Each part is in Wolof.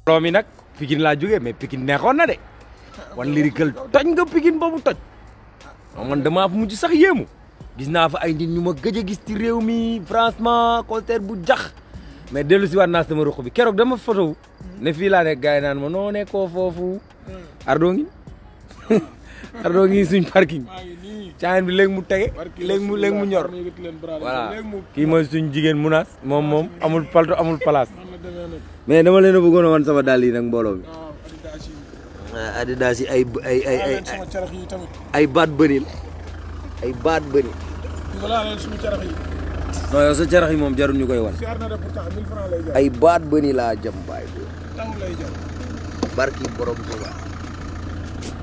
Mbooloo mi nag Pikine laa jógee mais Pikine neexoon na de wan Lyrical toj nga Pikine ba mu toj man damaa fa mujj sax yéemu gis naa fa ay nit ñu ma gëj a gis ci réew mi franchement concert bu jax mais dellu si waat naa sama ruq bi keroog dama photo ne fii laa nekk gars yi naan ma noo nekkoo foofu Ardo ngi suñ parking caayin bi léegi mu tege léegi mu ñor voilà kii mooy suñ jigéen Mounas moom amul palto amul place mais dama leen a bëggoon a wan sama dàll yi nag mbooloo mi Adidas yi ay baat bëri la ay baat bëri non yow sa carax yi moom jarul ñu koy wan ay baat bëri laa jëm baay barki borom Tuuba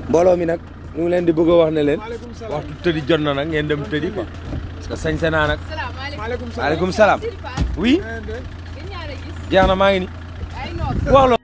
mbooloo mi nag ñu ngi leen di bëgg a wax ne leen waxtu tëddi jot na nag ngeen dem tëddi quoi parce que sañ naa nag maaleykum salaam oui jeex na maa ngi ni wax la